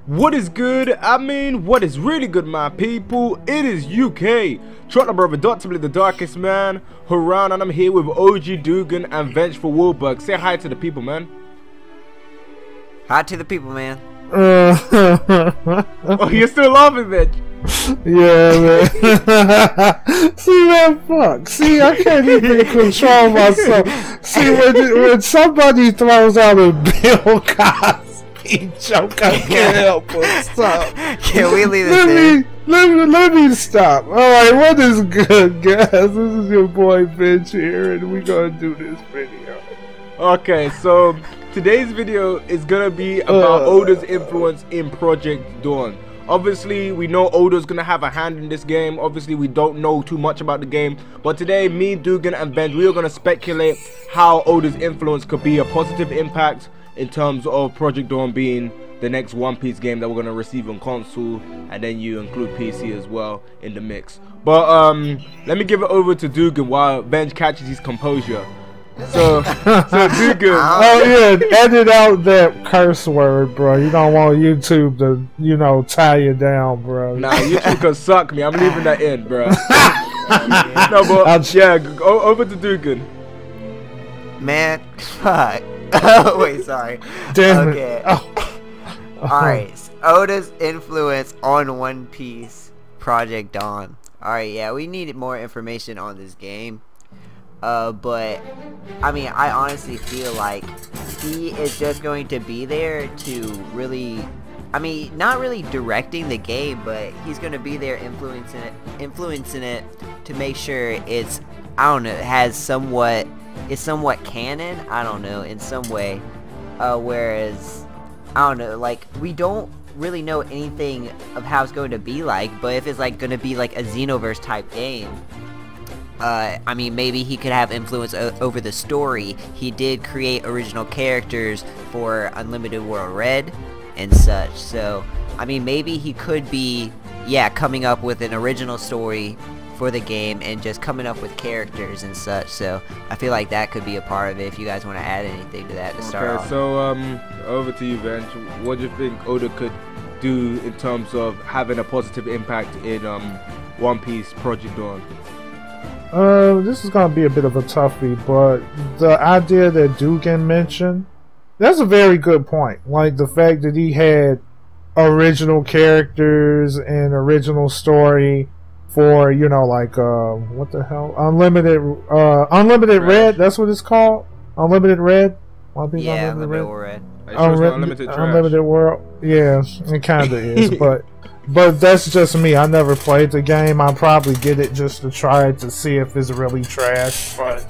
What is good? I mean, what is really good, my people? It is UK, Trotler brother, dr.blick, the darkest man around, and I'm here with OG Dugan and Vengefulwilberg. Say hi to the people, man. Hi to the people, man. Oh, you're still laughing, bitch. Yeah, man. See, man, fuck. See, I can't even control myself. See, when somebody throws out a Bill Cosby joke, I can't help but stop. Can we leave this in? Let me stop. Alright, what is good, guys? This is your boy Vince here, and we're gonna do this video. Okay, so today's video is gonna be about Odas Influence in Project Dawn. Obviously, we know Oda's gonna have a hand in this game. Obviously, we don't know too much about the game, but today, me, Dugan, and Ben, we are gonna speculate how Oda's influence could be a positive impact in terms of Project Dawn being the next One Piece game that we're gonna receive on console, and then you include PC as well in the mix. But let me give it over to Dugan while Ben catches his composure. So Dugan. Oh yeah, edit out that curse word, bro. You don't want YouTube to, you know, tie you down, bro. Nah, YouTube can suck me. I'm leaving that in, bro. No, but yeah, go over to Dugan. Man, fuck. Oh wait, sorry. Damn okay. it. Oh. Alright, Oda's influence on One Piece Project Dawn. Alright, yeah, we needed more information on this game. But I mean, I honestly feel like he is just going to be there to really, I mean, not really directing the game, but he's going to be there influencing it to make sure it's, I don't know, it's somewhat canon, I don't know, in some way. Whereas, I don't know, like, we don't really know anything of how it's going to be like, but if it's like going to be like a Xenoverse type game, I mean, maybe he could have influence over the story. He did create original characters for Unlimited World Red and such, so I mean, maybe he could be, yeah, coming up with an original story for the game and just coming up with characters and such. So I feel like that could be a part of it if you guys want to add anything to that to start off. So over to you, Venge. What do you think Oda could do in terms of having a positive impact in One Piece Project Dawn? This is gonna be a bit of a toughie, but the idea that Dugan mentioned, that's a very good point. Like the fact that he had original characters and original story for, you know, like what the hell, Unlimited Red. That's what it's called, Unlimited Red. Yeah, Unlimited World Red. Unlimited World. Yeah, it kind of is, but that's just me. I never played the game. I'll probably get it just to try it to see if it's really trash. But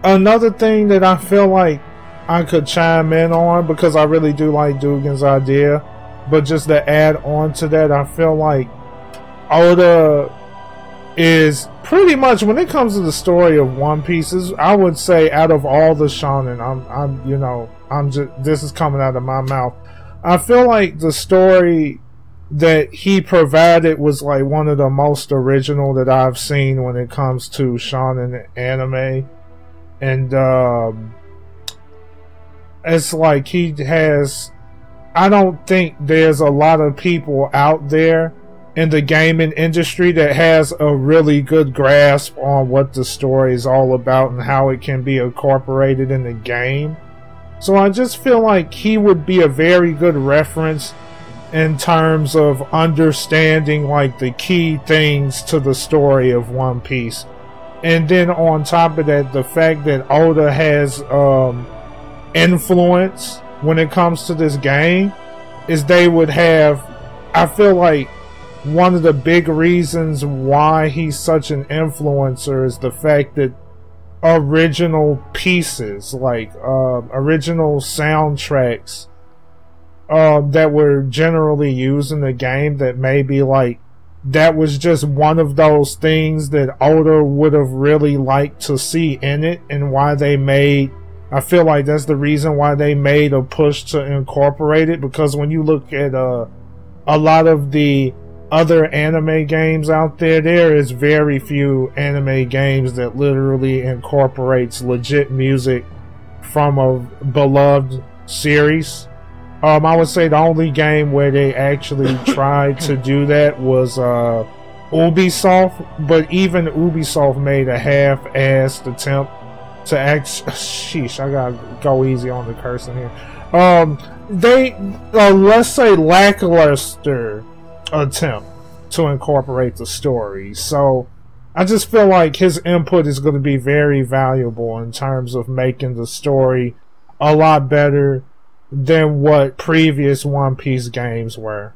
another thing that I feel like I could chime in on, because I really do like Dugan's idea, but just to add on to that, I feel like Oda is pretty much, when it comes to the story of One Piece, I would say out of all the shonen, this is coming out of my mouth, I feel like the story that he provided was like one of the most original that I've seen when it comes to shonen anime. And it's like he has, I don't think there's a lot of people out there in the gaming industry that has a really good grasp on what the story is all about and how it can be incorporated in the game. So I just feel like he would be a very good reference in terms of understanding like the key things to the story of One Piece. And then on top of that, the fact that Oda has influence when it comes to this game is they would have, I feel like one of the big reasons why he's such an influencer is the fact that original pieces, like original soundtracks that were generally used in the game, that maybe like that was just one of those things that Oda would have really liked to see in it, and why they made, I feel like that's the reason why they made a push to incorporate it. Because when you look at a lot of the other anime games out there, there is very few anime games that literally incorporates legit music from a beloved series. I would say the only game where they actually tried to do that was Ubisoft, but even Ubisoft made a half-assed attempt to sheesh, I gotta go easy on the cursing here. They let's say lackluster attempt to incorporate the story. So I just feel like his input is going to be very valuable in terms of making the story a lot better than what previous One Piece games were.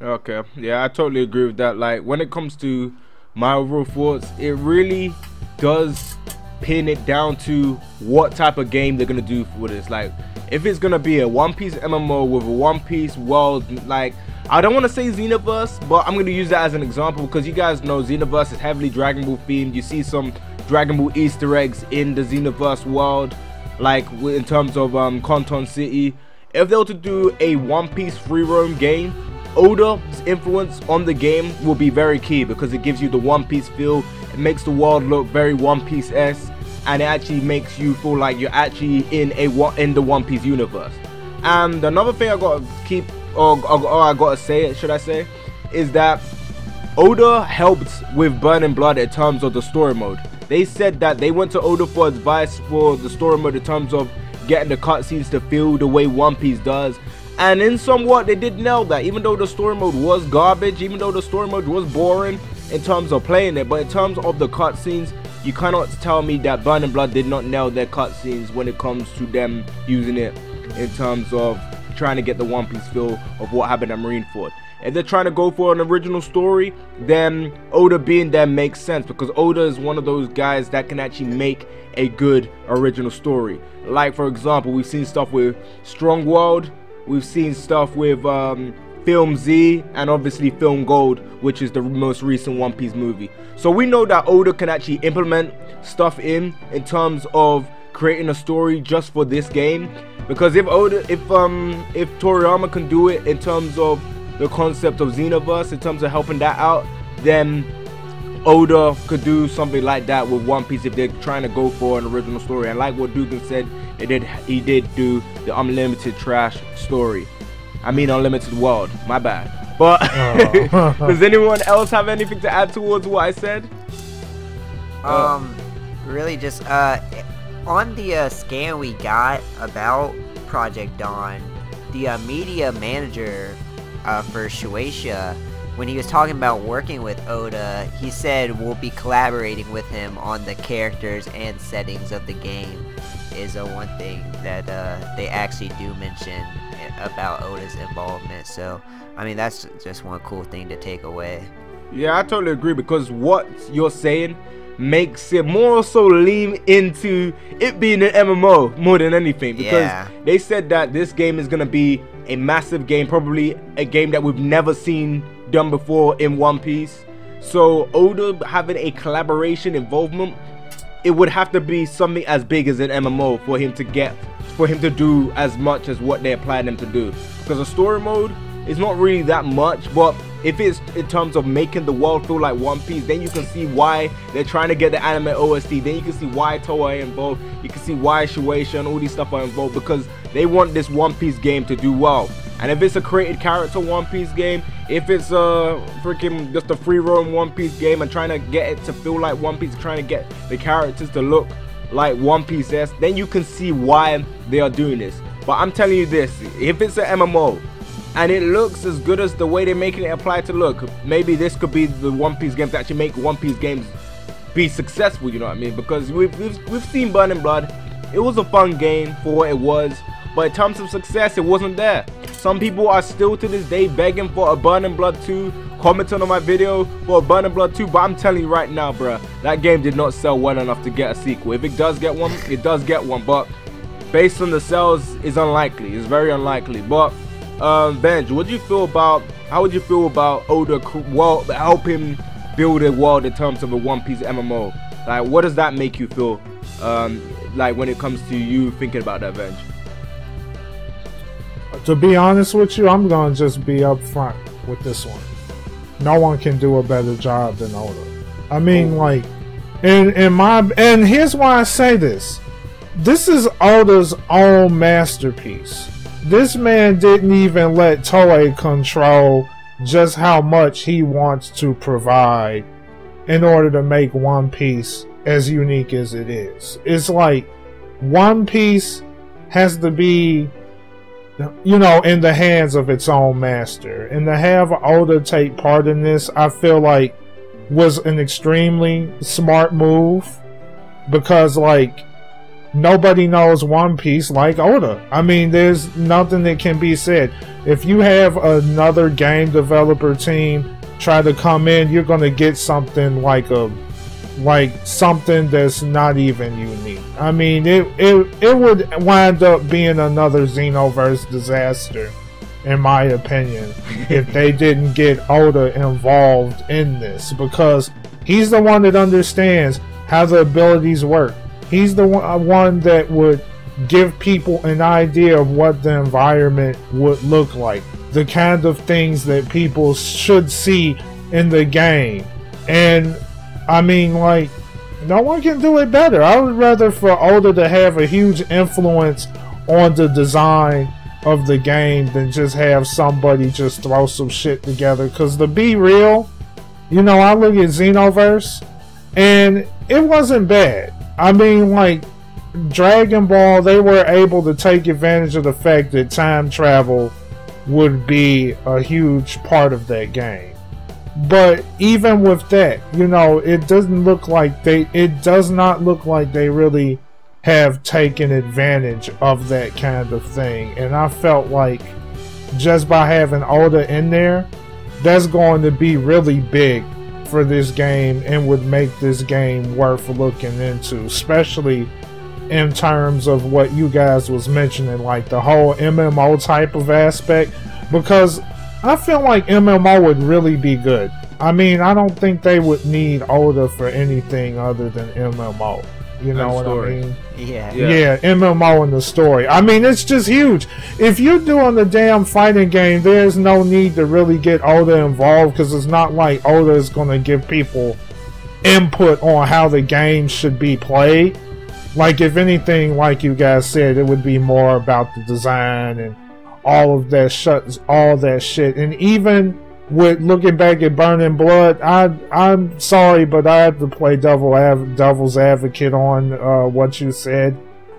Okay, yeah, I totally agree with that. Like, when it comes to my overall thoughts, it really does pin it down to what type of game they're gonna do for this. Like, if it's gonna be a One Piece MMO with a One Piece world, like, I don't want to say Xenoverse, but I'm gonna use that as an example because you guys know Xenoverse is heavily Dragon Ball themed. You see some Dragon Ball Easter eggs in the Xenoverse world, like in terms of Canton City. If they were to do a One Piece free roam game, Oda's influence on the game will be very key because it gives you the One Piece feel. It makes the world look very One Piece-esque, and it actually makes you feel like you're actually in the One Piece universe. And another thing I gotta keep, or I gotta say it, should I say, is that Oda helped with Burning Blood in terms of the story mode. They said that they went to Oda for advice for the story mode in terms of getting the cutscenes to feel the way One Piece does. And in somewhat, they did nail that, even though the story mode was garbage, even though the story mode was boring in terms of playing it. But in terms of the cutscenes, you cannot tell me that Burning Blood did not nail their cutscenes when it comes to them using it in terms of trying to get the One Piece feel of what happened at Marineford. If they're trying to go for an original story, then Oda being there makes sense because Oda is one of those guys that can actually make a good original story. Like, for example, we've seen stuff with Strong World, we've seen stuff with Film Z, and obviously Film Gold, which is the most recent One Piece movie. So we know that Oda can actually implement stuff in terms of creating a story just for this game. Because if Toriyama can do it in terms of the concept of Xenoverse, in terms of helping that out, then Oda could do something like that with One Piece if they're trying to go for an original story. And like what Dugan said, he did do the Unlimited Trash story. I mean Unlimited World, my bad. But does anyone else have anything to add towards what I said? Really just on the scan we got about Project Dawn, the media manager for Shueisha, when he was talking about working with Oda, he said we'll be collaborating with him on the characters and settings of the game. Is one thing that they actually do mention about Oda's involvement. So I mean, that's just one cool thing to take away. Yeah, I totally agree because what you're saying makes it more so lean into it being an MMO more than anything, because they said that this game is gonna be a massive game, probably a game that we've never seen done before in One Piece. So Oda having a collaboration involvement, it would have to be something as big as an MMO for him to do as much as what they applied him to do. Because a story mode is not really that much, but if it's in terms of making the world feel like One Piece, then you can see why they're trying to get the anime OST. Then you can see why Toei are involved. You can see why Shueisha and all these stuff are involved, because they want this One Piece game to do well. And if it's a created character One Piece game, if it's a freaking just a free roam One Piece game and trying to get it to feel like One Piece, trying to get the characters to look like One Piece-esque, then you can see why they are doing this. But I'm telling you this, if it's an MMO and it looks as good as the way they're making it apply to look, maybe this could be the One Piece games that actually make One Piece games be successful, you know what I mean? Because we've seen Burning Blood. It was a fun game for what it was, but in terms of success, it wasn't there. Some people are still to this day begging for a Burning Blood 2, commenting on my video for a Burning Blood 2, but I'm telling you right now, bruh, that game did not sell well enough to get a sequel. If it does get one, it does get one, but based on the sales, it's unlikely. It's very unlikely. But Benj, how would you feel about Oda helping build a world in terms of a One Piece MMO? Like, what does that make you feel like when it comes to you thinking about that, Benj? To be honest with you, I'm gonna just be upfront with this one. No one can do a better job than Oda. I mean, like, and here's why I say this. This is Oda's own masterpiece. this man didn't even let Toei control just how much he wants to provide in order to make One Piece as unique as it is. It's like One Piece has to be, you know, in the hands of its own master. And to have Oda take part in this, I feel like was an extremely smart move, because like nobody knows One Piece like Oda. I mean, there's nothing that can be said. If you have another game developer team try to come in, you're gonna get something like something that's not even unique. I mean, it would wind up being another Xenoverse disaster, in my opinion, if they didn't get Oda involved in this, because he's the one that understands how the abilities work. He's the one that would give people an idea of what the environment would look like, the kind of things that people should see in the game. And I mean, like, no one can do it better. I would rather for Oda to have a huge influence on the design of the game than just have somebody just throw some shit together. Because to be real, you know, I look at Xenoverse and it wasn't bad. I mean, like, Dragon Ball, they were able to take advantage of the fact that time travel would be a huge part of that game. But even with that, you know, it doesn't look like it does not look like they really have taken advantage of that kind of thing. And I felt like just by having Oda in there, that's going to be really big for this game and would make this game worth looking into, especially in terms of what you guys was mentioning, like the whole MMO type of aspect, because I feel like MMO would really be good. I mean, I don't think they would need Oda for anything other than MMO. You know what I mean? Yeah, MMO and the story. I mean, it's just huge. If you're doing the damn fighting game, there's no need to really get Oda involved, because it's not like Oda is going to give people input on how the game should be played. Like, if anything, like you guys said, it would be more about the design and all of that shit. And even with looking back at Burning Blood, I'm sorry, but I have to play devil's advocate on what you said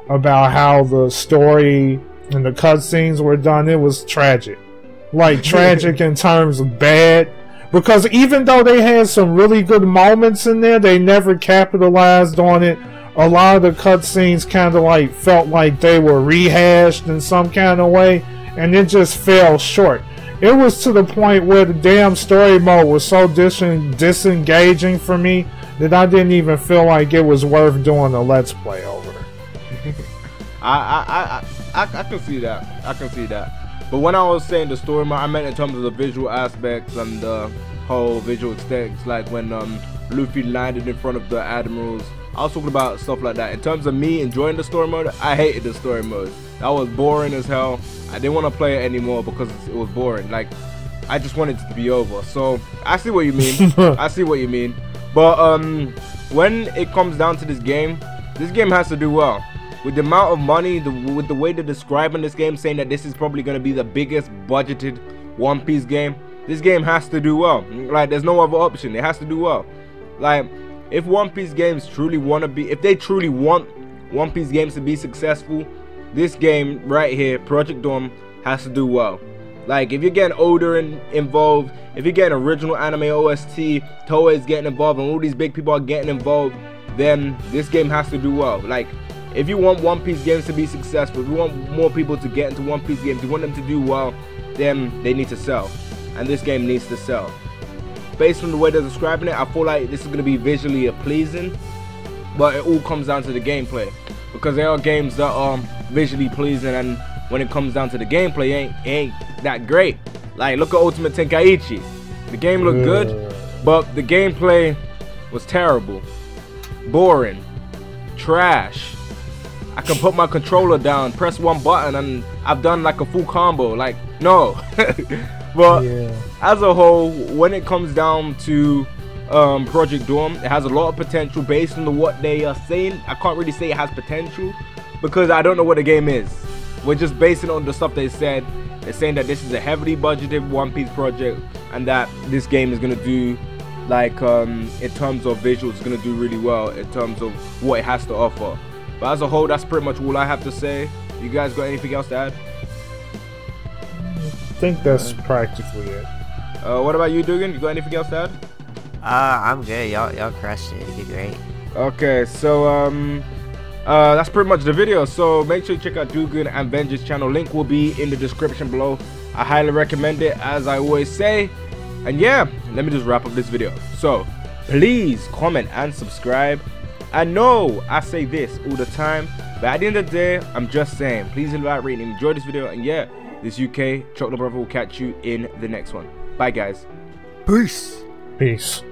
about how the story and the cutscenes were done. It was tragic. Like, tragic in terms of bad. Because even though they had some really good moments in there, they never capitalized on it. A lot of the cutscenes kind of like felt like they were rehashed in some kind of way, and it just fell short. It was to the point where the damn story mode was so disengaging for me that I didn't even feel like it was worth doing a Let's Play over. I can see that. I can see that. But when I was saying the story mode, I meant in terms of the visual aspects and the whole visual aesthetics, like when Luffy landed in front of the admirals. I was talking about stuff like that. In terms of me enjoying the story mode, I hated the story mode. That was boring as hell. I didn't want to play it anymore because it was boring. Like, I just wanted it to be over. So I see what you mean. I see what you mean. But when it comes down to this game has to do well. With the amount of money, with the way they're describing this game, saying that this is probably going to be the biggest budgeted One Piece game, this game has to do well. Like, there's no other option. It has to do well. Like, if One Piece games truly want to be, if they truly want One Piece games to be successful, this game right here, Project Dawn, has to do well. Like, if you're getting Oda involved, if you're getting original anime OST, Toei is getting involved, and all these big people are getting involved, then this game has to do well. Like, if you want One Piece games to be successful, if you want more people to get into One Piece games, you want them to do well, then they need to sell. And this game needs to sell. Based on the way they're describing it, I feel like this is going to be visually pleasing, but it all comes down to the gameplay, because there are games that are visually pleasing, and when it comes down to the gameplay, ain't that great. Like, look at Ultimate Tenkaichi. The game looked good, but the gameplay was terrible, boring, trash. I can put my controller down, press one button, and I've done like a full combo. Like, no. But as a whole, when it comes down to Project Dawn, it has a lot of potential based on what they are saying. I can't really say it has potential because I don't know what the game is. we're just basing it on the stuff they said. They're saying that this is a heavily budgeted One Piece project, and that this game is gonna do, like, in terms of visuals, it's gonna do really well in terms of what it has to offer. But as a whole, that's pretty much all I have to say. You guys got anything else to add? I think that's practically it. What about you, Dugan? You got anything else to add? I'm good. Y'all crushed it. You did great. Okay, so that's pretty much the video. So make sure you check out Dugan and Venge's channel. Link will be in the description below. I highly recommend it, as I always say. And yeah, let me just wrap up this video. So please comment and subscribe. I know I say this all the time, but at the end of the day, I'm just saying, please leave a like, rate, and enjoy this video. And yeah, this UK Chocolate Brother will catch you in the next one. Bye guys. Peace. Peace.